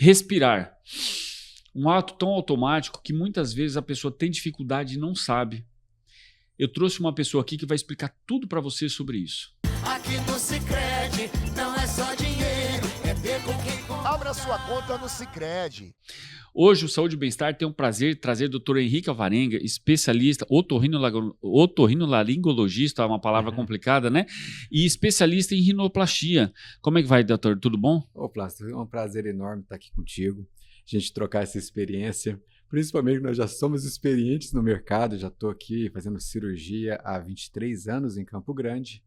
Respirar. Um ato tão automático que muitas vezes a pessoa tem dificuldade e não sabe. Eu trouxe uma pessoa aqui que vai explicar tudo para você sobre isso. Aqui no Sicredi não é só dinheiro, é ter com quem... Abra sua conta no Sicredi. Hoje o Saúde e Bem-Estar tem um prazer de trazer o Dr. Henrique Alvarenga, especialista, otorrinolaringologista, é uma palavra complicada, né? E especialista em rinoplastia. Como é que vai, doutor? Tudo bom? Ô, Plástico, é um prazer enorme estar aqui contigo, a gente trocar essa experiência, principalmente que nós já somos experientes no mercado, já estou aqui fazendo cirurgia há 23 anos em Campo Grande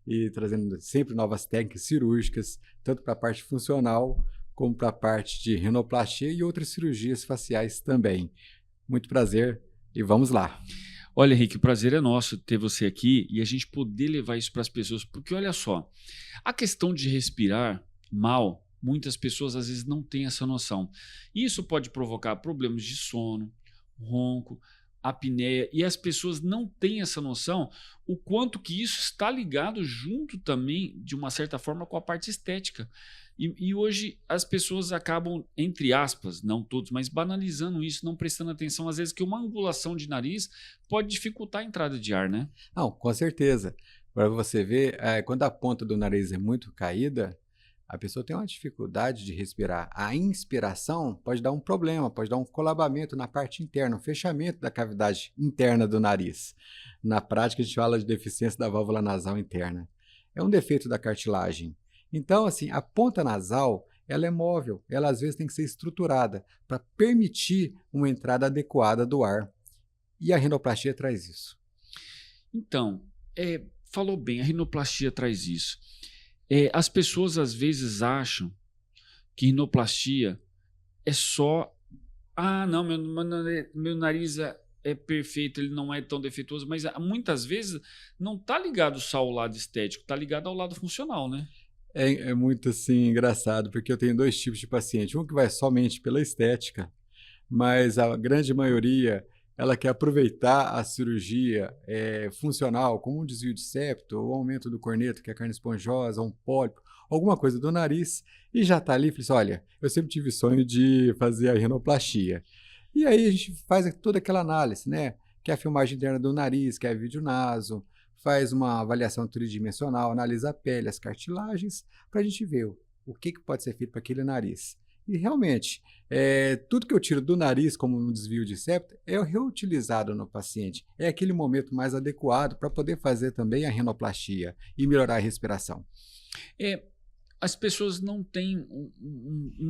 e trazendo sempre novas técnicas cirúrgicas, tanto para a parte funcional como para a parte de rinoplastia e outras cirurgias faciais também. Muito prazer e vamos lá. Olha, Henrique, o prazer é nosso ter você aqui e a gente poder levar isso para as pessoas, porque olha só, a questão de respirar mal, muitas pessoas às vezes não têm essa noção. Isso pode provocar problemas de sono, ronco, apneia, e as pessoas não têm essa noção o quanto que isso está ligado junto também, de uma certa forma, com a parte estética. E hoje as pessoas acabam, entre aspas, não todos, mas banalizando isso, não prestando atenção, às vezes, que uma angulação de nariz pode dificultar a entrada de ar, né? Não, com certeza. Para você ver, quando a ponta do nariz é muito caída, a pessoa tem uma dificuldade de respirar. A inspiração pode dar um problema, pode dar um colabamento na parte interna, um fechamento da cavidade interna do nariz. Na prática, a gente fala de deficiência da válvula nasal interna. É um defeito da cartilagem. Então, assim, a ponta nasal, ela é móvel, ela às vezes tem que ser estruturada para permitir uma entrada adequada do ar. E a rinoplastia traz isso. Então, falou bem, a rinoplastia traz isso. As pessoas às vezes acham que rinoplastia é só... Ah, não, meu nariz é perfeito, ele não é tão defeituoso, mas muitas vezes não está ligado só ao lado estético, está ligado ao lado funcional, né? É muito assim engraçado, porque eu tenho dois tipos de paciente. Um que vai somente pela estética, mas a grande maioria ela quer aproveitar a cirurgia funcional, como um desvio de septo, ou aumento do corneto, que é carne esponjosa, um pólipo, alguma coisa do nariz, e já está ali e fala assim, olha, eu sempre tive sonho de fazer a rinoplastia. E aí a gente faz toda aquela análise, né? Que é a filmagem interna do nariz, que é a videonaso, faz uma avaliação tridimensional, analisa a pele, as cartilagens, para a gente ver o que pode ser feito para aquele nariz. E realmente, tudo que eu tiro do nariz como um desvio de septo é reutilizado no paciente. É aquele momento mais adequado para poder fazer também a rinoplastia e melhorar a respiração. As pessoas não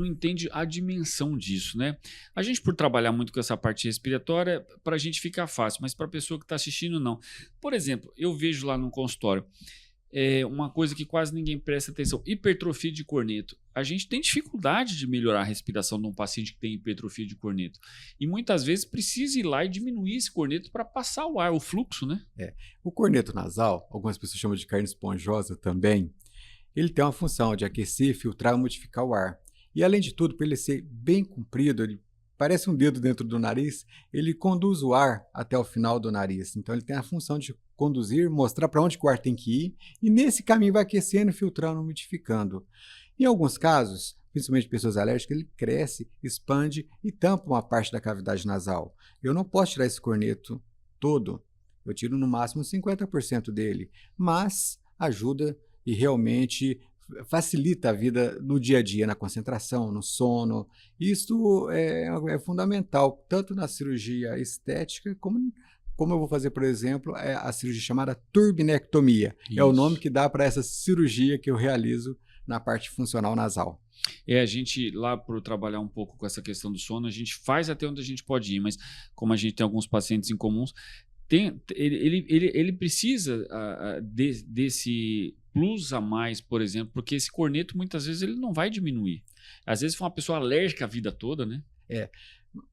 entendem a dimensão disso, né? A gente, por trabalhar muito com essa parte respiratória, para a gente fica fácil, mas para a pessoa que está assistindo, não. Por exemplo, eu vejo lá no consultório uma coisa que quase ninguém presta atenção, hipertrofia de corneto. A gente tem dificuldade de melhorar a respiração de um paciente que tem hipertrofia de corneto. E muitas vezes precisa ir lá e diminuir esse corneto para passar o ar, o fluxo, né? O corneto nasal, algumas pessoas chamam de carne esponjosa também, ele tem uma função de aquecer, filtrar e modificar o ar. E além de tudo, por ele ser bem comprido, ele parece um dedo dentro do nariz, ele conduz o ar até o final do nariz. Então ele tem a função de conduzir, mostrar para onde o ar tem que ir, e nesse caminho vai aquecendo, filtrando, modificando. Em alguns casos, principalmente pessoas alérgicas, ele cresce, expande e tampa uma parte da cavidade nasal. Eu não posso tirar esse corneto todo, eu tiro no máximo 50% dele, mas ajuda e realmente facilita a vida no dia a dia, na concentração, no sono. Isso é fundamental, tanto na cirurgia estética, como eu vou fazer, por exemplo, a cirurgia chamada turbinectomia. Isso. É o nome que dá para essa cirurgia que eu realizo na parte funcional nasal. A gente, lá por trabalhar um pouco com essa questão do sono, a gente faz até onde a gente pode ir, mas como a gente tem alguns pacientes em comuns, ele precisa desse plus a mais, por exemplo, porque esse corneto muitas vezes ele não vai diminuir. Às vezes foi uma pessoa alérgica a vida toda, né? É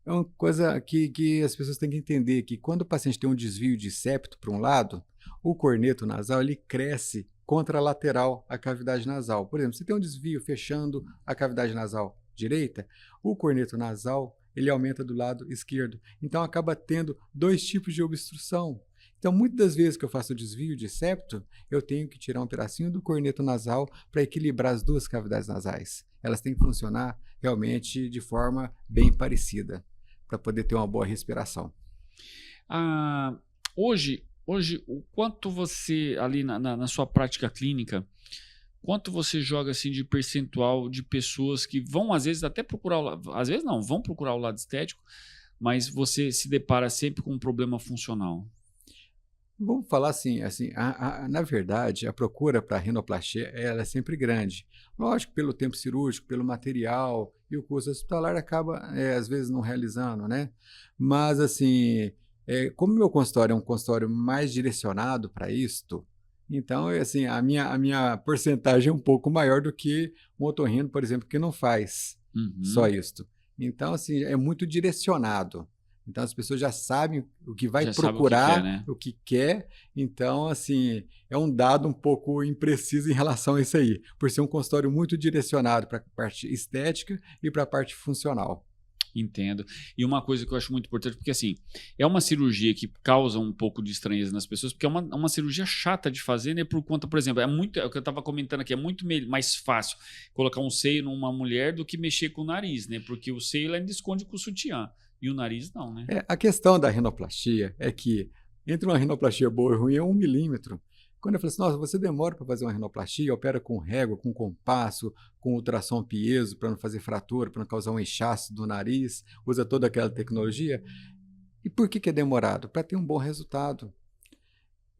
uma coisa que as pessoas têm que entender, que quando o paciente tem um desvio de septo para um lado, o corneto nasal ele cresce contralateral à cavidade nasal. Por exemplo, se tem um desvio fechando a cavidade nasal direita, o corneto nasal ele aumenta do lado esquerdo. Então acaba tendo dois tipos de obstrução. Então, muitas das vezes que eu faço o desvio de septo, eu tenho que tirar um pedacinho do corneto nasal para equilibrar as duas cavidades nasais. elas têm que funcionar realmente de forma bem parecida, para poder ter uma boa respiração. Ah, hoje, o quanto você, ali na sua prática clínica, quanto você joga assim de percentual de pessoas que vão, às vezes, até procurar às vezes não, vão procurar o lado estético, mas você se depara sempre com um problema funcional? Vamos falar assim, na verdade, a procura para rinoplastia ela é sempre grande. Lógico, pelo tempo cirúrgico, pelo material, e o custo hospitalar acaba, às vezes, não realizando, né? Mas, assim, como meu consultório é um consultório mais direcionado para isto, então, assim, a minha porcentagem é um pouco maior do que um otorrino, por exemplo, que não faz só Uhum. isto. Então, assim, é muito direcionado. Então, as pessoas já sabem o que vai Já sabe o que quer, procurar, né? o que quer. Então, assim, é um dado um pouco impreciso em relação a isso aí, por ser um consultório muito direcionado para a parte estética e para a parte funcional. Entendo. E uma coisa que eu acho muito importante, porque assim, é uma cirurgia que causa um pouco de estranheza nas pessoas, porque é uma cirurgia chata de fazer, né? Por conta, por exemplo, é o que eu estava comentando aqui, é muito mais fácil colocar um seio numa mulher do que mexer com o nariz, né? Porque o seio ela ainda esconde com o sutiã, e o nariz não, né? A questão da rinoplastia é que entre uma rinoplastia boa e ruim é 1 milímetro. Quando eu falo assim, nossa, você demora para fazer uma rinoplastia, opera com régua, com compasso, com ultrassom piezo para não fazer fratura, para não causar um inchaço do nariz, usa toda aquela tecnologia. E por que é demorado? Para ter um bom resultado.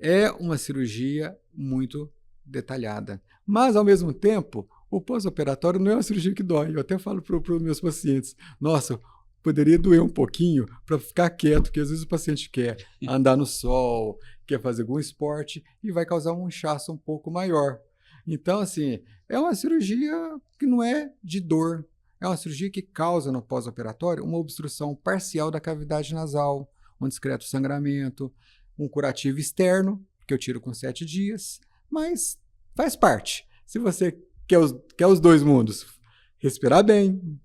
É uma cirurgia muito detalhada. Mas, ao mesmo tempo, o pós-operatório não é uma cirurgia que dói. Eu até falo para os meus pacientes, nossa, poderia doer um pouquinho para ficar quieto, porque às vezes o paciente quer andar no sol, quer fazer algum esporte e vai causar um inchaço um pouco maior. Então, assim, é uma cirurgia que não é de dor, é uma cirurgia que causa no pós-operatório uma obstrução parcial da cavidade nasal, um discreto sangramento, um curativo externo, que eu tiro com 7 dias, mas faz parte. Se você quer os dois mundos, respirar bem,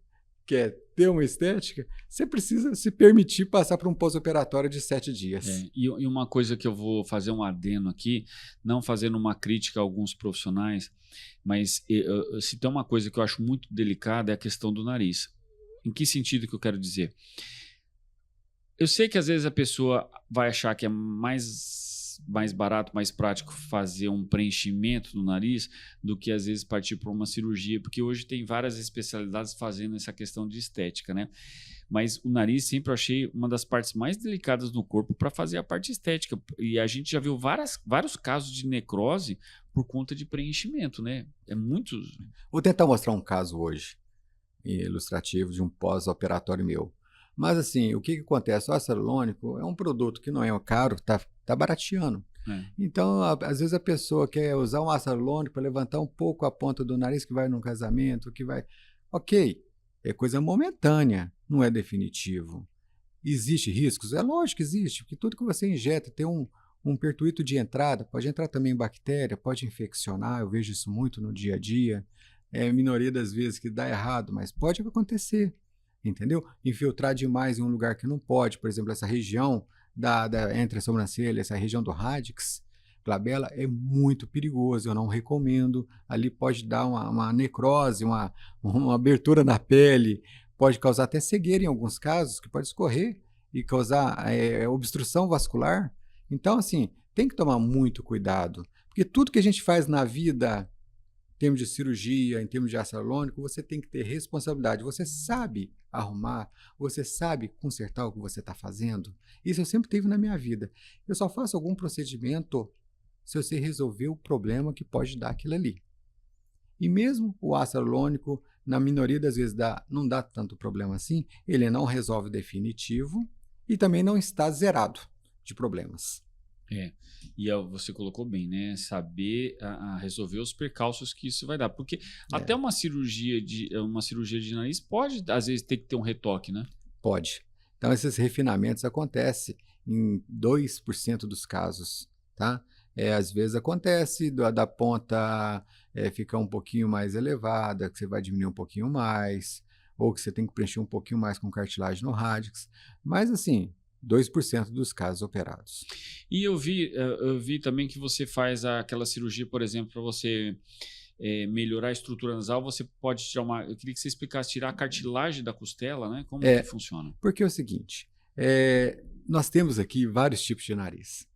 quer ter uma estética, você precisa se permitir passar por um pós-operatório de 7 dias. E uma coisa que eu vou fazer um adeno aqui, não fazendo uma crítica a alguns profissionais, mas se tem uma coisa que eu acho muito delicada é a questão do nariz. Em que sentido que eu quero dizer? Eu sei que às vezes a pessoa vai achar que é mais barato, mais prático fazer um preenchimento no nariz do que às vezes partir para uma cirurgia, porque hoje tem várias especialidades fazendo essa questão de estética, né? Mas o nariz sempre eu achei uma das partes mais delicadas do corpo para fazer a parte estética. E a gente já viu vários casos de necrose por conta de preenchimento, né? É muito. Vou tentar mostrar um caso hoje, ilustrativo, de um pós-operatório meu. Mas, assim, o que acontece? O ácido hialurônico é um produto que não é caro, tá barateando. Então, às vezes a pessoa quer usar um ácido hialurônico para levantar um pouco a ponta do nariz, que vai num casamento, que vai... Ok, é coisa momentânea, não é definitivo. Existe riscos? É lógico que existe, porque tudo que você injeta tem um pertuito de entrada, pode entrar também bactéria, pode infeccionar, eu vejo isso muito no dia a dia. É a minoria das vezes que dá errado, mas pode acontecer. Entendeu? Infiltrar demais em um lugar que não pode, por exemplo, essa região entre a sobrancelha, essa região do radix, glabela, é muito perigoso, eu não recomendo. Ali pode dar uma necrose, uma abertura na pele, pode causar até cegueira em alguns casos, que pode escorrer e causar obstrução vascular. Então, assim, tem que tomar muito cuidado, porque tudo que a gente faz na vida, em termos de cirurgia, em termos de ácido hialurônico, você tem que ter responsabilidade. Você sabe arrumar, você sabe consertar o que você está fazendo. Isso eu sempre tive na minha vida. Eu só faço algum procedimento se você resolver o problema que pode dar aquilo ali. E mesmo o ácido hialurônico, na minoria das vezes não dá tanto problema assim, ele não resolve definitivo e também não está zerado de problemas. E você colocou bem, né? Saber resolver os percalços que isso vai dar. Porque até uma cirurgia de nariz pode, às vezes, ter que ter um retoque, né? Pode. Então, esses refinamentos acontecem em 2% dos casos, tá? Às vezes acontece da ponta ficar um pouquinho mais elevada, que você vai diminuir um pouquinho mais, ou que você tem que preencher um pouquinho mais com cartilagem no radix. Mas, assim, 2% dos casos operados. E eu vi também que você faz aquela cirurgia, por exemplo, para você melhorar a estrutura nasal, você pode tirar uma... Eu queria que você explicasse, tirar a cartilagem da costela, né? Como que funciona? Porque é o seguinte, nós temos aqui vários tipos de nariz.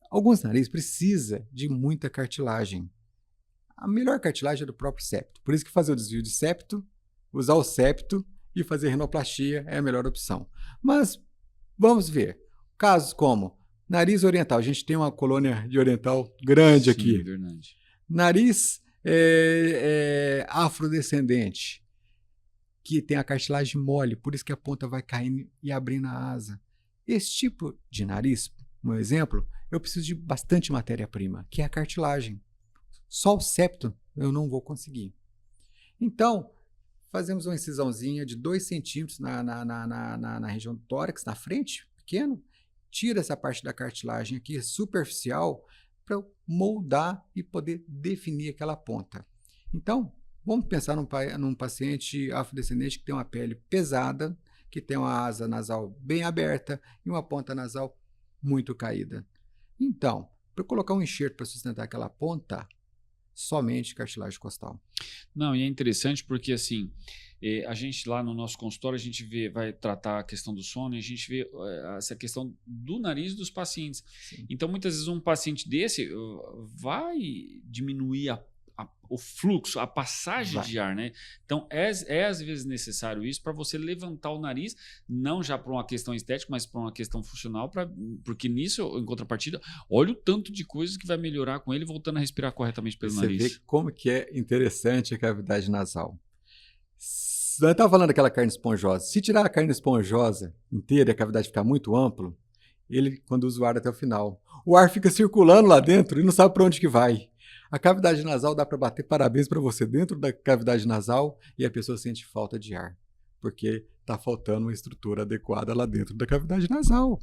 Alguns narizes precisam de muita cartilagem. A melhor cartilagem é do próprio septo. Por isso que fazer o desvio de septo, usar o septo e fazer rinoplastia é a melhor opção. Mas vamos ver. Casos como nariz oriental. A gente tem uma colônia de oriental grande aqui. Sim, verdade. Nariz afrodescendente, que tem a cartilagem mole, por isso que a ponta vai caindo e abrindo a asa. Esse tipo de nariz, um exemplo, eu preciso de bastante matéria-prima, que é a cartilagem. Só o septo eu não vou conseguir. Então, fazemos uma incisãozinha de 2 centímetros na região do tórax, na frente, pequeno, tira essa parte da cartilagem aqui, superficial, para moldar e poder definir aquela ponta. Então, vamos pensar num paciente afrodescendente que tem uma pele pesada, que tem uma asa nasal bem aberta e uma ponta nasal muito caída. Então, para colocar um enxerto para sustentar aquela ponta, somente cartilagem costal. Não, e é interessante porque assim, a gente lá no nosso consultório, a gente vai tratar a questão do sono e a gente vê essa questão do nariz dos pacientes. Sim. Então, muitas vezes um paciente desse vai diminuir o fluxo, a passagem de ar, né? Então, às vezes necessário isso para você levantar o nariz, não já para uma questão estética, mas para uma questão funcional, porque nisso, em contrapartida, olha o tanto de coisas que vai melhorar com ele voltando a respirar corretamente pelo nariz. Você vê como que é interessante a cavidade nasal. Eu estava falando daquela carne esponjosa. Se tirar a carne esponjosa inteira e a cavidade ficar muito ampla, ele conduz o ar até o final. O ar fica circulando lá dentro e não sabe para onde que vai. A cavidade nasal dá para bater parabéns para você dentro da cavidade nasal e a pessoa sente falta de ar, porque está faltando uma estrutura adequada lá dentro da cavidade nasal.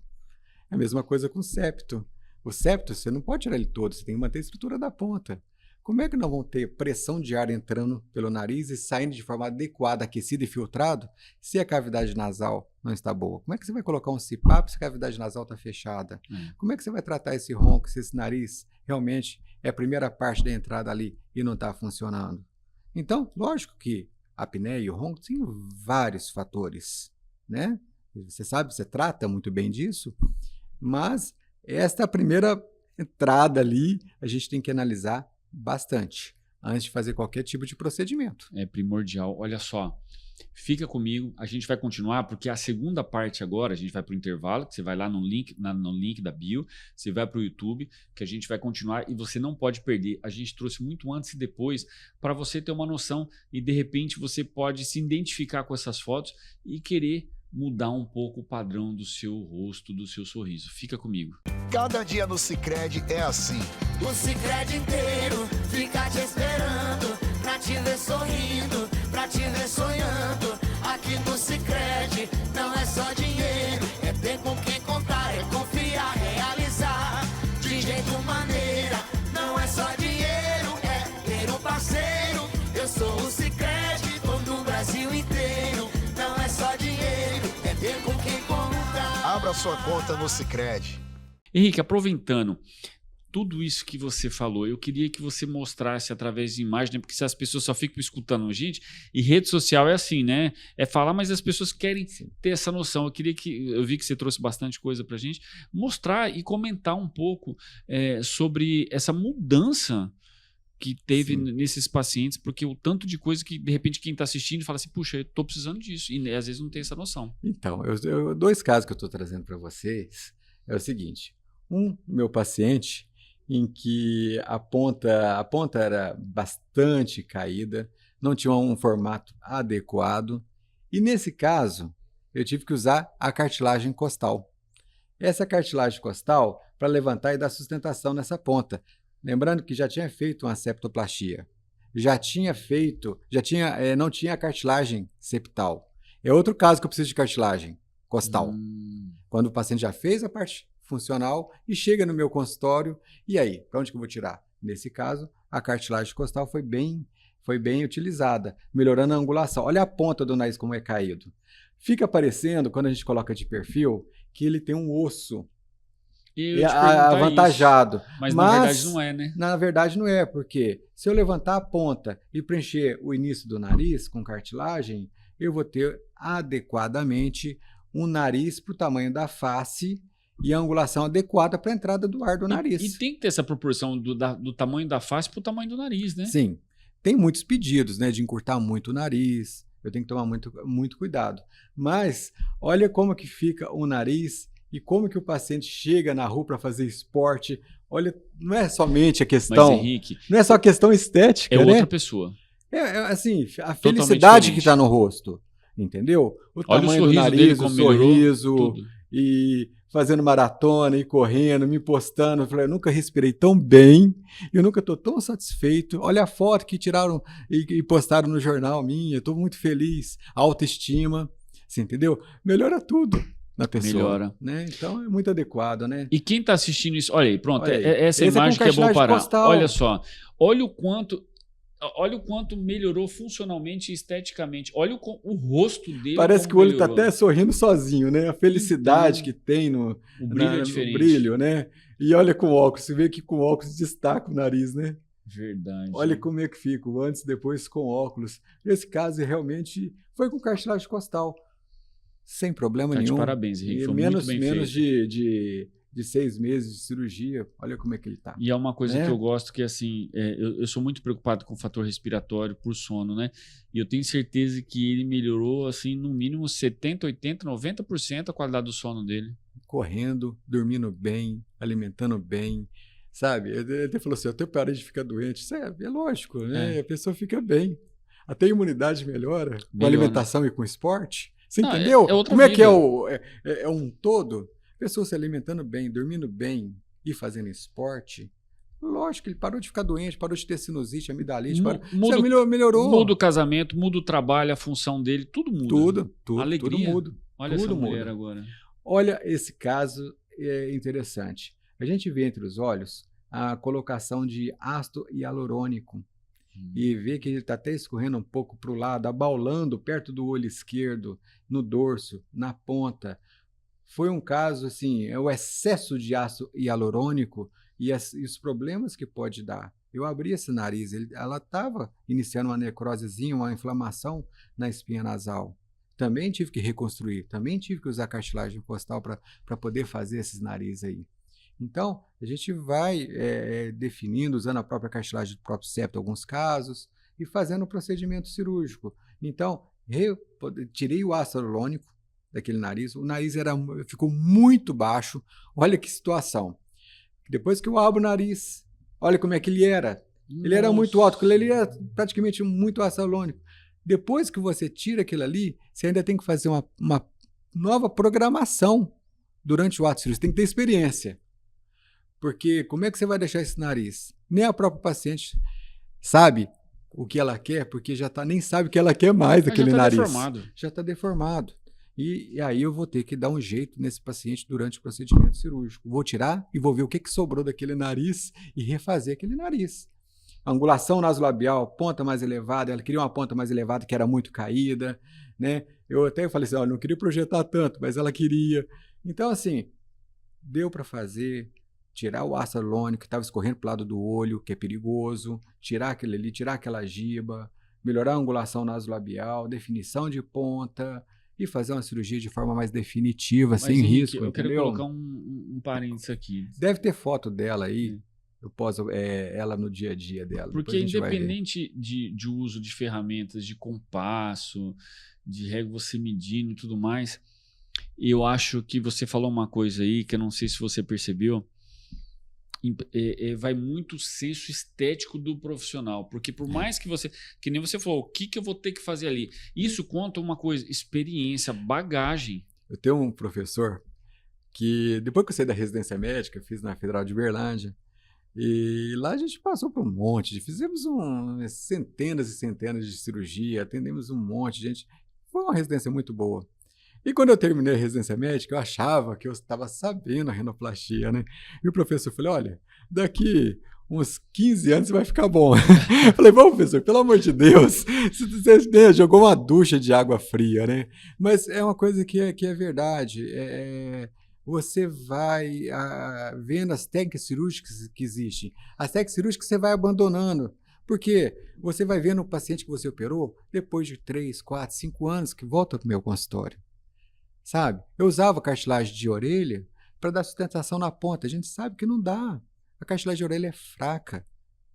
É a mesma coisa com o septo. O septo, você não pode tirar ele todo, você tem que manter a estrutura da ponta. Como é que nós vamos ter pressão de ar entrando pelo nariz e saindo de forma adequada, aquecido e filtrado, se a cavidade nasal não está boa? Como é que você vai colocar um CPAP se a cavidade nasal está fechada? Como é que você vai tratar esse ronco se esse nariz realmente é a primeira parte da entrada ali e não está funcionando? Então, lógico que a apneia e o ronco têm vários fatores, né? Você sabe, você trata muito bem disso, mas esta primeira entrada ali, a gente tem que analisar bastante antes de fazer qualquer tipo de procedimento. É primordial. Olha só, fica comigo, a gente vai continuar, porque a segunda parte agora, a gente vai para o intervalo, que você vai lá no link da bio, você vai para o YouTube, que a gente vai continuar e você não pode perder. A gente trouxe muito antes e depois para você ter uma noção e de repente você pode se identificar com essas fotos e querer mudar um pouco o padrão do seu rosto, do seu sorriso. Fica comigo. Cada dia no Sicredi é assim. O Sicredi inteiro fica te esperando, pra te ver sorrindo, pra te ver sonhando. Aqui no Sicredi não é só dinheiro, é ter com quem contar, é confiar, realizar. De jeito maneira, não é só dinheiro, é ter um parceiro. Eu sou o Sicredi, todo o Brasil inteiro. Não é só dinheiro, é ter com quem contar. Abra sua conta no Sicredi. Henrique, aproveitando tudo isso que você falou, eu queria que você mostrasse através de imagem, né? Porque se as pessoas só ficam escutando a gente, e rede social é assim, né? É falar, mas as pessoas querem ter essa noção. Eu vi que você trouxe bastante coisa pra gente, mostrar e comentar um pouco sobre essa mudança que teve nesses pacientes, porque o tanto de coisa que, de repente, quem está assistindo fala assim, puxa, eu estou precisando disso, e às vezes não tem essa noção. Então, dois casos que eu estou trazendo para vocês é o seguinte. Meu paciente, em que a ponta era bastante caída, não tinha um formato adequado, e nesse caso, eu tive que usar a cartilagem costal. Essa cartilagem costal para levantar e dar sustentação nessa ponta. Lembrando que já tinha feito uma septoplastia, não tinha a cartilagem septal. É outro caso que eu preciso de cartilagem costal. Quando o paciente já fez a parte funcional e chega no meu consultório, e aí, para onde que eu vou tirar? Nesse caso, a cartilagem costal foi bem utilizada, melhorando a angulação. Olha a ponta do nariz como é caído. Fica parecendo, quando a gente coloca de perfil, que ele tem um osso Eu ia te perguntar avantajado. isso, mas na verdade não é, né? Na verdade não é, porque se eu levantar a ponta e preencher o início do nariz com cartilagem, eu vou ter adequadamente um nariz para o tamanho da face e a angulação adequada para a entrada do ar do nariz. E tem que ter essa proporção do tamanho da face para o tamanho do nariz, né? Sim. Tem muitos pedidos, né, de encurtar muito o nariz. Eu tenho que tomar muito cuidado. Mas olha como que fica o nariz e como que o paciente chega na rua para fazer esporte. Olha, não é somente a questão... Mas, Henrique... Não é só a questão estética, né? É outra pessoa. Assim, a Totalmente felicidade diferente. que está no rosto. Entendeu? O Olha tamanho o do sorriso nariz, dele, o como melhorou, sorriso, tudo. e fazendo maratona, e correndo, me postando. Eu falei, eu nunca respirei tão bem, eu nunca estou tão satisfeito. Olha a foto que tiraram e postaram no jornal minha, estou muito feliz. Autoestima, você entendeu? Melhora tudo na pessoa. Melhora. Né? Então é muito adequado, né? E quem está assistindo isso... Olha aí, pronto. Olha aí. Essa Esse imagem com que é bom cartilagem parar. costal. Olha só. Olha o quanto melhorou funcionalmente e esteticamente. Olha o rosto dele. Parece que o como olho está melhorou. até sorrindo sozinho, né? A felicidade Então, que tem no O brilho é no diferente. brilho, né? E olha com óculos, você vê que com óculos destaca o nariz, né? Verdade. Olha como é que fica, o antes e depois com óculos. Esse caso realmente foi com cartilagem costal, sem problema Tá de nenhum. parabéns, Henrique. E Foi menos muito bem feito. de 6 meses de cirurgia, olha como é que ele tá. E é uma coisa Né? que eu gosto que, assim, eu sou muito preocupado com o fator respiratório por sono, né? E eu tenho certeza que ele melhorou, assim, no mínimo 70%, 80%, 90% a qualidade do sono dele. Correndo, dormindo bem, alimentando bem, sabe? Ele até falou assim, eu até parei de ficar doente. Isso é lógico, né? A pessoa fica bem. Até a imunidade melhora com Melhora. alimentação e com esporte. Você Não, entendeu? é outra Como é que vida. é um todo? Pessoa se alimentando bem, dormindo bem e fazendo esporte. Lógico que ele parou de ficar doente, parou de ter sinusite, amidalite. Muda, Isso melhorou. muda o casamento, muda o trabalho, a função dele, tudo muda. Tudo Alegria. muda. Olha tudo essa mulher muda. agora. Olha, esse caso é interessante. A gente vê entre os olhos a colocação de ácido hialurônico e vê que ele está até escorrendo um pouco para o lado, abaulando perto do olho esquerdo, no dorso, na ponta. Foi um caso, assim, é o excesso de ácido hialurônico e os problemas que pode dar. Eu abri esse nariz, ela estava iniciando uma necrosezinha, uma inflamação na espinha nasal. Também tive que reconstruir, também tive que usar cartilagem costal para poder fazer esses narizes aí. Então, a gente vai definindo, usando a própria cartilagem do próprio septo em alguns casos, e fazendo o procedimento cirúrgico. Então, tirei o ácido hialurônico daquele nariz, o nariz ficou muito baixo. Olha que situação. Depois que eu abro o nariz, olha como é que ele era. Ele era muito alto, ele era praticamente muito ácido hialurônico. Depois que você tira aquilo ali, você ainda tem que fazer uma nova programação durante o ato cirúrgico. Você tem que ter experiência. Porque como é que você vai deixar esse nariz? Nem a própria paciente sabe o que ela quer, porque nem sabe o que ela quer mais daquele nariz. Já está deformado. E aí eu vou ter que dar um jeito nesse paciente durante o procedimento cirúrgico. Vou tirar e vou ver o que sobrou daquele nariz e refazer aquele nariz. Angulação nasolabial, ponta mais elevada, ela queria uma ponta mais elevada que era muito caída, né? Eu até falei assim, não queria projetar tanto, mas ela queria. Então, assim, deu para fazer, tirar o ácido hialurônico que estava escorrendo para o lado do olho, que é perigoso, tirar aquele ali, tirar aquela giba, melhorar a angulação nasolabial, definição de ponta e fazer uma cirurgia de forma mais definitiva, Mas, sem Henrique, risco, eu entendeu? quero colocar um parênteses aqui. Deve ter foto dela aí. Eu posso ela no dia a dia dela. Porque independente de uso de ferramentas, de compasso, de régua você medindo e tudo mais, eu acho que você falou uma coisa aí que eu não sei se você percebeu, vai muito o senso estético do profissional, porque por mais que você, que nem você falou, o que eu vou ter que fazer ali? Isso conta uma coisa, experiência, bagagem. Eu tenho um professor que, depois que eu saí da residência médica, fiz na Federal de Uberlândia, e lá a gente passou por um monte, fizemos centenas e centenas de cirurgia, atendemos um monte de gente, foi uma residência muito boa. E quando eu terminei a residência médica, eu achava que eu estava sabendo a rinoplastia, né? E o professor falou, olha, daqui uns 15 anos você vai ficar bom. Eu falei, bom, professor, pelo amor de Deus, você jogou uma ducha de água fria, né? Mas é uma coisa que é verdade. você vai vendo as técnicas cirúrgicas que existem. As técnicas cirúrgicas você vai abandonando. Porque você vai vendo o paciente que você operou depois de 3, 4, 5 anos que volta para o meu consultório. Sabe? Eu usava cartilagem de orelha para dar sustentação na ponta. A gente sabe que não dá. A cartilagem de orelha é fraca.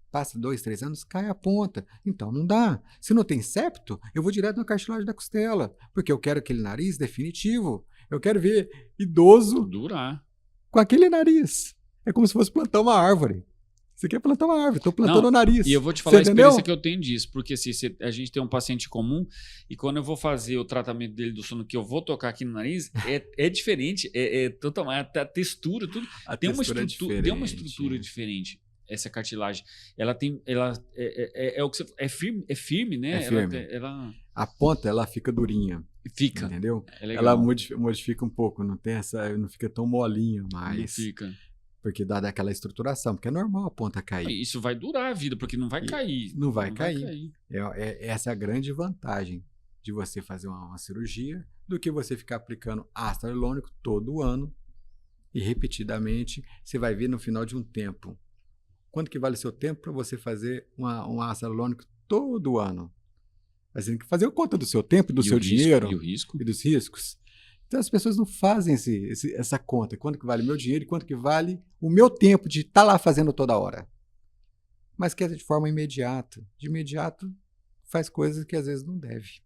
Passa 2, 3 anos, cai a ponta. Então não dá. Se não tem septo, eu vou direto na cartilagem da costela. Porque eu quero aquele nariz definitivo. Eu quero ver idoso Durar. com aquele nariz. É como se fosse plantar uma árvore. Você quer plantar uma árvore, estou plantando o nariz. E eu vou te falar a entendeu? experiência que eu tenho disso, porque assim, a gente tem um paciente comum e quando eu vou fazer o tratamento dele do sono, que eu vou tocar aqui no nariz, é diferente, totalmente, a textura, tudo. Tem uma estrutura diferente. Essa cartilagem, ela é o que você, é firme, né? É firme. A ponta, ela fica durinha. Fica. Entendeu? É legal. Ela modifica um pouco, não fica tão molinha mais. Não fica. Porque dá daquela estruturação, porque é normal a ponta cair. Isso vai durar a vida, porque não vai cair. Não vai cair. Essa é a grande vantagem de você fazer uma cirurgia do que você ficar aplicando ácido hialurônico todo ano e repetidamente. Você vai ver no final de um tempo. Quanto que vale o seu tempo para você fazer um ácido hialurônico todo ano? Você tem que fazer a conta do seu tempo, do seu dinheiro e dos riscos. Então as pessoas não fazem essa conta. Quanto que vale o meu dinheiro e quanto que vale o meu tempo de estar lá fazendo toda hora. Mas quer de forma imediata. De imediato faz coisas que às vezes não deve.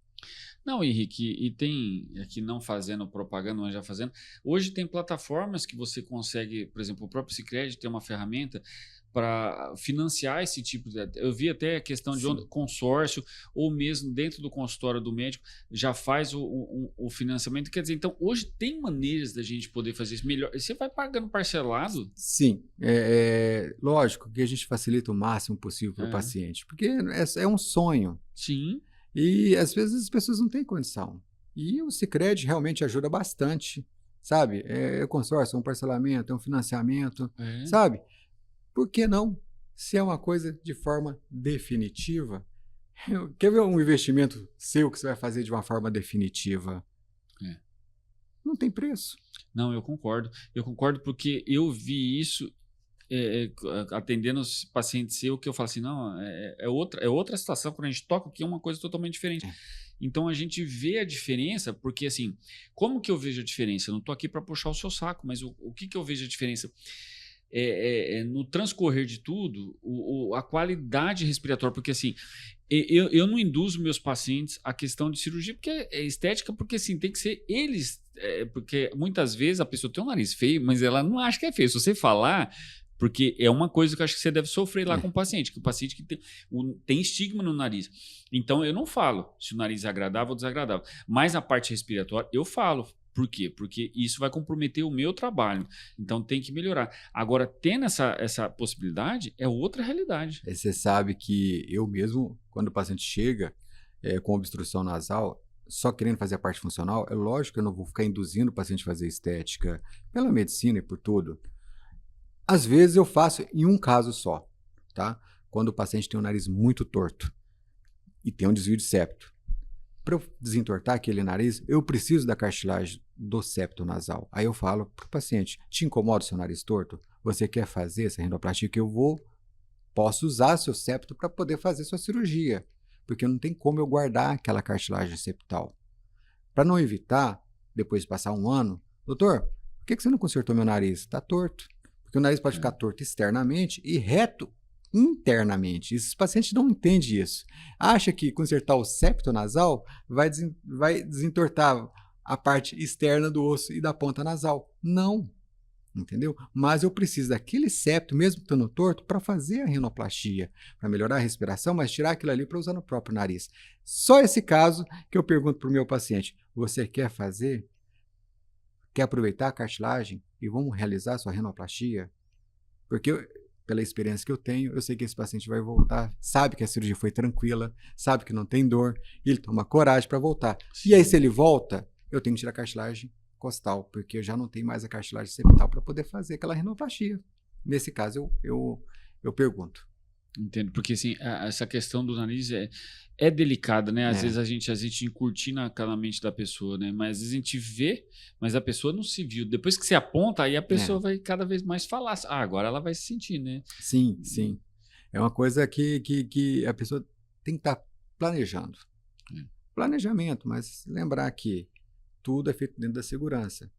Não, Henrique, e tem, aqui não fazendo propaganda, mas já fazendo, hoje tem plataformas que você consegue, por exemplo, o próprio Sicredi tem uma ferramenta para financiar esse tipo de... Eu vi até a questão de consórcio, ou mesmo dentro do consultório do médico, já faz o financiamento. Quer dizer, então, hoje tem maneiras da gente poder fazer isso melhor. Você vai pagando parcelado? Sim, lógico que a gente facilita o máximo possível para o paciente, porque é um sonho. Sim. E às vezes as pessoas não têm condição. E o Sicredi realmente ajuda bastante, sabe? É consórcio, é um parcelamento, é um financiamento, sabe? Por que não? Se é uma coisa de forma definitiva. Quer ver um investimento seu que você vai fazer de uma forma definitiva? Não tem preço. Não, eu concordo. Eu concordo porque eu vi isso atendendo os pacientes seus, que eu falo assim, não, é outra situação. Quando a gente toca aqui é uma coisa totalmente diferente. Então a gente vê a diferença, porque assim, como que eu vejo a diferença? Eu não estou aqui para puxar o seu saco, mas o que eu vejo a diferença? No transcorrer de tudo, a qualidade respiratória, porque assim, eu não induzo meus pacientes a questão de cirurgia, porque é estética, porque assim, tem que ser eles, porque muitas vezes a pessoa tem um nariz feio, mas ela não acha que é feio. Se você falar, porque é uma coisa que eu acho que você deve sofrer lá com o paciente, que o paciente que tem estigma no nariz. Então eu não falo se o nariz é agradável ou desagradável, mas a parte respiratória eu falo. Por quê? Porque isso vai comprometer o meu trabalho. Então tem que melhorar. Agora, tendo essa possibilidade, é outra realidade. Você sabe que eu mesmo, quando o paciente chega com obstrução nasal, só querendo fazer a parte funcional, é lógico que eu não vou ficar induzindo o paciente a fazer estética pela medicina e por tudo. Às vezes eu faço em um caso só, tá? Quando o paciente tem o nariz muito torto e tem um desvio de septo. Para eu desentortar aquele nariz, eu preciso da cartilagem do septo nasal. Aí eu falo para o paciente, te incomoda o seu nariz torto? Você quer fazer essa rinoplastia que posso usar seu septo para poder fazer sua cirurgia, porque não tem como eu guardar aquela cartilagem septal. Para não evitar, depois de passar um ano, doutor, por que você não consertou meu nariz? Está torto. Porque o nariz pode ficar torto externamente e reto internamente. Esses pacientes não entendem isso. Acha que consertar o septo nasal vai desentortar a parte externa do osso e da ponta nasal. Não. Entendeu? Mas eu preciso daquele septo, mesmo estando torto, para fazer a rinoplastia, para melhorar a respiração, mas tirar aquilo ali para usar no próprio nariz. Só esse caso que eu pergunto para o meu paciente, você quer fazer? Quer aproveitar a cartilagem e vamos realizar a sua rinoplastia? Porque pela experiência que eu tenho, eu sei que esse paciente vai voltar, sabe que a cirurgia foi tranquila, sabe que não tem dor, e ele toma coragem para voltar. E aí, se ele volta, eu tenho que tirar a cartilagem costal, porque eu já não tenho mais a cartilagem septal para poder fazer aquela rinoplastia. Nesse caso, eu pergunto. Entendo, porque assim, essa questão do nariz é delicada, né? Às vezes a gente encurtina aquela mente da pessoa, né? Mas às vezes a gente vê, mas a pessoa não se viu. Depois que você aponta, aí a pessoa vai cada vez mais falar. Ah, agora ela vai se sentir, né? Sim, sim. É uma coisa que a pessoa tem que estar planejando. Planejamento, mas lembrar que tudo é feito dentro da segurança,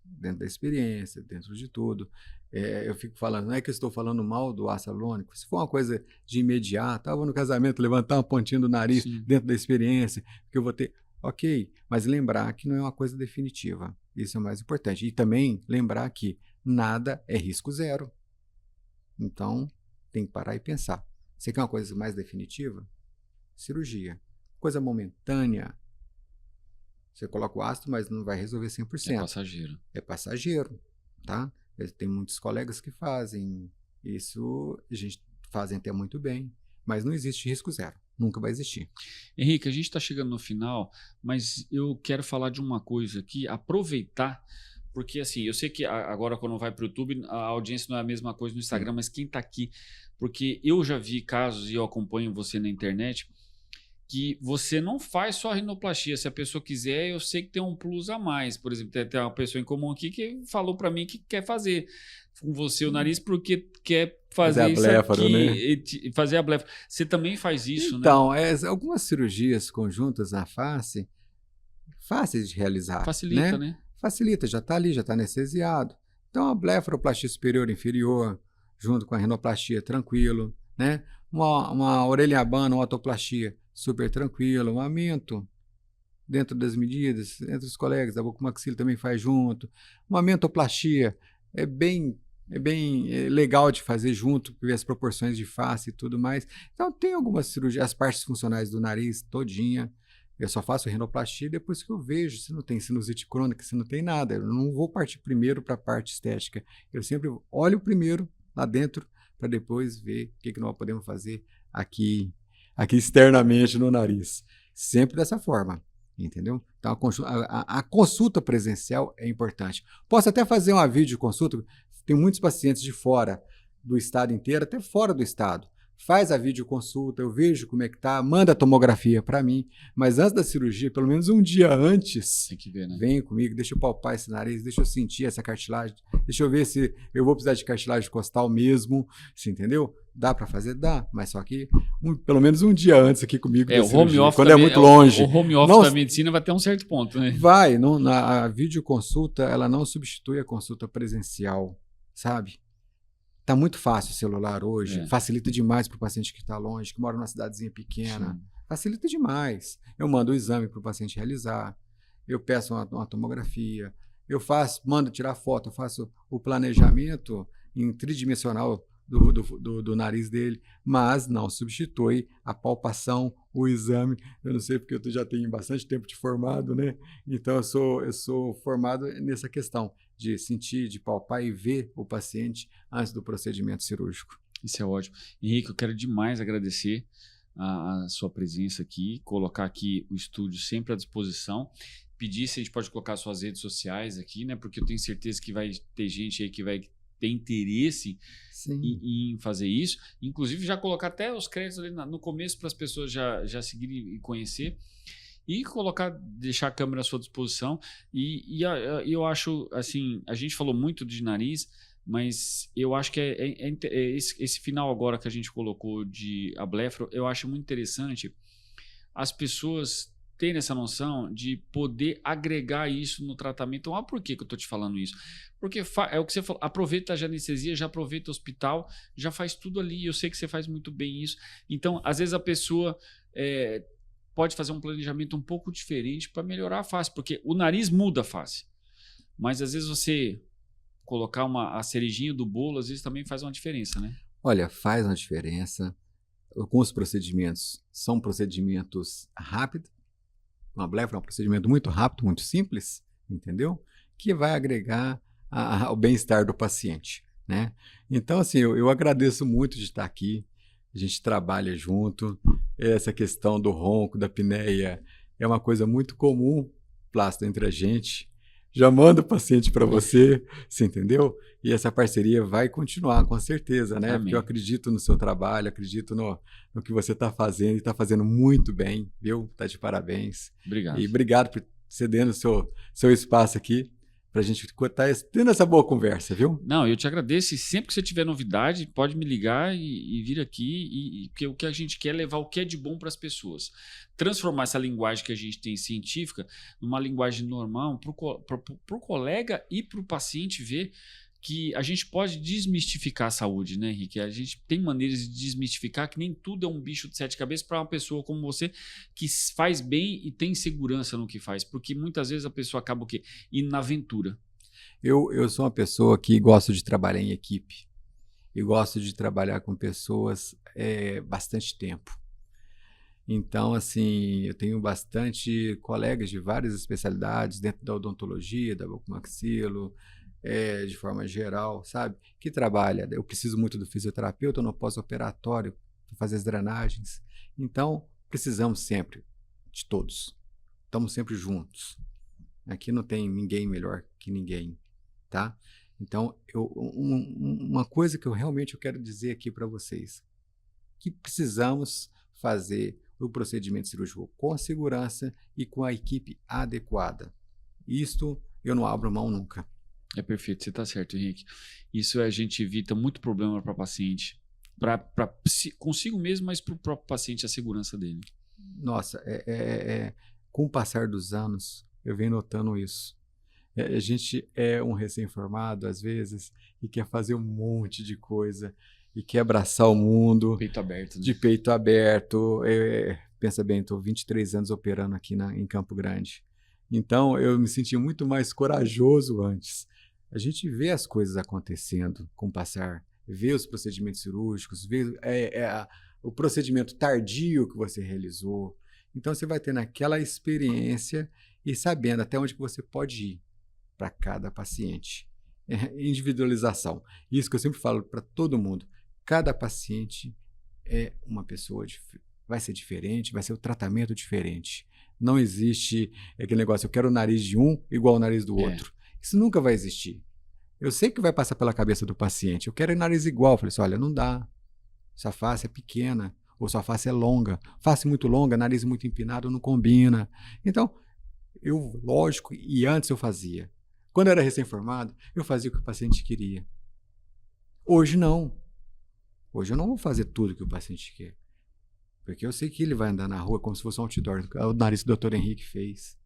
dentro da experiência, dentro de tudo. Eu fico falando, não é que eu estou falando mal do ácido hialurônico. Se for uma coisa de imediato, eu vou no casamento levantar uma pontinha do nariz dentro da experiência, que eu vou ter... Ok, mas lembrar que não é uma coisa definitiva. Isso é o mais importante. E também lembrar que nada é risco zero. Então, tem que parar e pensar. Você quer uma coisa mais definitiva? Cirurgia. Coisa momentânea. Você coloca o ácido, mas não vai resolver 100%. É passageiro. É passageiro, tá? Tem muitos colegas que fazem isso, a gente fazem até muito bem, mas não existe risco zero. Nunca vai existir. Henrique, a gente está chegando no final, mas eu quero falar de uma coisa aqui, aproveitar, porque assim, eu sei que agora quando vai para o YouTube, a audiência não é a mesma coisa no Instagram, mas quem está aqui, porque eu já vi casos e eu acompanho você na internet, que você não faz só rinoplastia. Se a pessoa quiser, eu sei que tem um plus a mais. Por exemplo, tem uma pessoa em comum aqui que falou para mim que quer fazer com você o nariz porque quer fazer isso aqui, né? Fazer a blefaro. Você também faz isso, então, né? Algumas cirurgias conjuntas na face, fáceis de realizar. Facilita, né? Facilita, já está ali, já está anestesiado. Então, a blefaroplastia superior e inferior, junto com a rinoplastia, tranquilo, né? Uma orelha abana, uma otoplastia, super tranquilo, um aumento dentro das medidas, entre os colegas, da bucomaxila também faz junto. Uma mentoplastia é bem legal de fazer junto, ver as proporções de face e tudo mais. Então tem algumas cirurgias, as partes funcionais do nariz todinha, eu só faço rinoplastia depois que eu vejo se não tem sinusite crônica, se não tem nada. Eu não vou partir primeiro para a parte estética. Eu sempre olho primeiro lá dentro para depois ver o que nós podemos fazer aqui externamente no nariz. Sempre dessa forma, entendeu? Então, a consulta presencial é importante. Posso até fazer uma videoconsulta, tem muitos pacientes de fora do estado inteiro, até fora do estado. Faz a videoconsulta, eu vejo como é que tá, manda a tomografia para mim, mas antes da cirurgia, pelo menos um dia antes, tem que ver, né? Vem comigo, deixa eu palpar esse nariz, deixa eu sentir essa cartilagem, deixa eu ver se eu vou precisar de cartilagem costal mesmo, você entendeu? Dá para fazer? Dá, mas só que pelo menos um dia antes aqui comigo. O home office quando também, é muito longe. O home office da medicina vai ter um certo ponto, né? Vai, a videoconsulta, ela não substitui a consulta presencial, sabe? Tá muito fácil o celular hoje, facilita demais para o paciente que está longe, que mora numa cidadezinha pequena. Sim. Facilita demais. Eu mando o exame para o paciente realizar, eu peço uma tomografia, mando tirar foto, eu faço o planejamento em tridimensional do nariz dele, mas não substitui a palpação, o exame. Eu não sei porque eu já tenho bastante tempo de formado, né? Então eu sou formado nessa questão de sentir, de palpar e ver o paciente antes do procedimento cirúrgico. Isso é ótimo. Henrique, eu quero demais agradecer a sua presença aqui, colocar aqui o estúdio sempre à disposição, pedir se a gente pode colocar suas redes sociais aqui, né? Porque eu tenho certeza que vai ter gente aí que vai ter interesse em fazer isso. Inclusive, já colocar até os créditos ali no começo para as pessoas já seguirem e conhecer. E deixar a câmera à sua disposição. E eu acho, assim, a gente falou muito de nariz, mas eu acho que esse final agora que a gente colocou de ablefaro, eu acho muito interessante as pessoas terem essa noção de poder agregar isso no tratamento. Então, por que eu estou te falando isso? Porque é o que você falou, aproveita a anestesia, já aproveita o hospital, já faz tudo ali. Eu sei que você faz muito bem isso. Então, às vezes a pessoa pode fazer um planejamento um pouco diferente para melhorar a face, porque o nariz muda a face. Mas às vezes você colocar a cerejinha do bolo, às vezes também faz uma diferença, né? Olha, faz uma diferença. Alguns procedimentos são procedimentos rápidos. Uma blefaro é um procedimento muito rápido, muito simples, entendeu? Que vai agregar ao bem-estar do paciente, né? Então, assim, eu agradeço muito de estar aqui. A gente trabalha junto. Essa questão do ronco, da apneia, é uma coisa muito comum, Plácido, entre a gente já manda o paciente para você entendeu? E essa parceria vai continuar, com certeza, né? Amém. Porque eu acredito no seu trabalho, acredito no que você está fazendo e está fazendo muito bem, viu? Tá de parabéns. Obrigado. E obrigado por cedendo o seu espaço aqui para a gente estar tendo essa boa conversa, viu? Não, eu te agradeço e sempre que você tiver novidade, pode me ligar e vir aqui, porque o que a gente quer é levar o que é de bom para as pessoas. Transformar essa linguagem que a gente tem científica numa linguagem normal para o colega e para o paciente ver que a gente pode desmistificar a saúde, né, Henrique? A gente tem maneiras de desmistificar que nem tudo é um bicho de 7 cabeças para uma pessoa como você que faz bem e tem segurança no que faz, porque muitas vezes a pessoa acaba o quê? Indo na aventura. Eu sou uma pessoa que gosto de trabalhar em equipe e gosto de trabalhar com pessoas bastante tempo. Então, assim, eu tenho bastante colegas de várias especialidades dentro da odontologia, da bucomaxilo, de forma geral, sabe? Que trabalha. Eu preciso muito do fisioterapeuta no pós-operatório para fazer as drenagens. Então, precisamos sempre de todos. Estamos sempre juntos. Aqui não tem ninguém melhor que ninguém, tá? Então, uma coisa que eu realmente quero dizer aqui para vocês, que precisamos fazer o procedimento cirúrgico com segurança e com a equipe adequada. Isto eu não abro mão nunca. É perfeito, você está certo, Henrique. Isso a gente evita muito problema para o paciente, consigo mesmo, mas para o próprio paciente, a segurança dele. Nossa, com o passar dos anos, eu venho notando isso. A gente é um recém-formado, às vezes, e quer fazer um monte de coisa, e quer abraçar o mundo. Peito aberto, né? De peito aberto. Pensa bem, estou 23 anos operando aqui em Campo Grande. Então, eu me senti muito mais corajoso antes. A gente vê as coisas acontecendo com o passar, vê os procedimentos cirúrgicos, vê o procedimento tardio que você realizou. Então, você vai tendo aquela experiência e sabendo até onde que você pode ir para cada paciente. Individualização. Isso que eu sempre falo para todo mundo. Cada paciente é uma pessoa, vai ser diferente, vai ser o tratamento diferente. Não existe aquele negócio, eu quero o nariz de um igual ao nariz do outro. Isso nunca vai existir. Eu sei que vai passar pela cabeça do paciente, eu quero o nariz igual. Eu falei assim, olha, não dá. Sua face é pequena, ou sua face é longa. Face muito longa, nariz muito empinado, não combina. Então, lógico, e antes eu fazia. Quando eu era recém-formado, eu fazia o que o paciente queria. Hoje não. Hoje eu não vou fazer tudo que o paciente quer. Porque eu sei que ele vai andar na rua como se fosse um outdoor. O nariz do Dr. Henrique fez.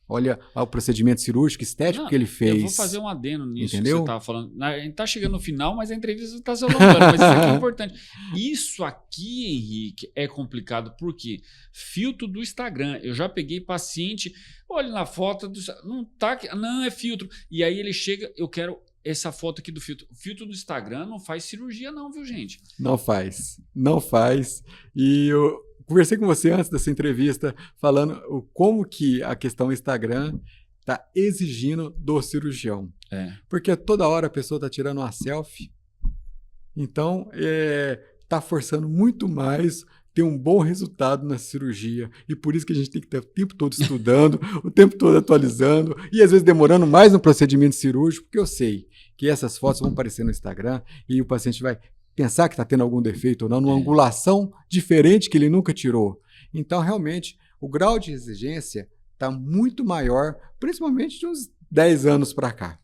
Olha o procedimento cirúrgico estético que ele fez. Eu vou fazer um adendo nisso. Entendeu? Que você estava falando. A gente está chegando no final, mas a entrevista está se alongando. Mas isso aqui é importante. Isso aqui, Henrique, é complicado. Por quê? Filtro do Instagram. Eu já peguei paciente, olha na foto, não tá aqui, não, é filtro. E aí ele chega, eu quero essa foto aqui do filtro. O filtro do Instagram não faz cirurgia não, viu, gente? Não faz. Não faz. E eu conversei com você antes dessa entrevista, falando como que a questão Instagram está exigindo do cirurgião. Porque toda hora a pessoa está tirando uma selfie. Então, está forçando muito mais ter um bom resultado na cirurgia. E por isso que a gente tem que estar o tempo todo estudando, o tempo todo atualizando, e às vezes demorando mais no procedimento cirúrgico, porque eu sei que essas fotos vão aparecer no Instagram e o paciente vai pensar que está tendo algum defeito ou não, numa angulação diferente que ele nunca tirou. Então, realmente, o grau de exigência está muito maior, principalmente de uns 10 anos para cá.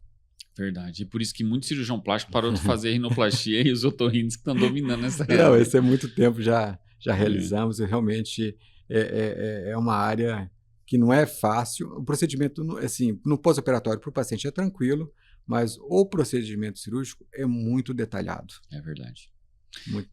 Verdade. E por isso que muito cirurgião plástico parou de fazer rinoplastia e os otorrinos que estão dominando essa área. Não, esse é muito tempo já realizamos, e realmente é uma área que não é fácil. O procedimento, assim, no pós-operatório para o paciente é tranquilo, mas o procedimento cirúrgico é muito detalhado. É verdade.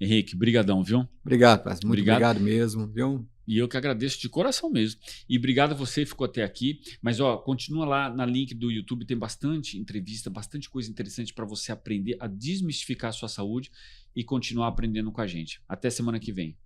Henrique, brigadão, viu? Obrigado, Paz. Muito obrigado mesmo, viu? E eu que agradeço de coração mesmo. E obrigado a você que ficou até aqui. Mas, continua lá na link do YouTube, tem bastante entrevista, bastante coisa interessante para você aprender a desmistificar a sua saúde e continuar aprendendo com a gente. Até semana que vem.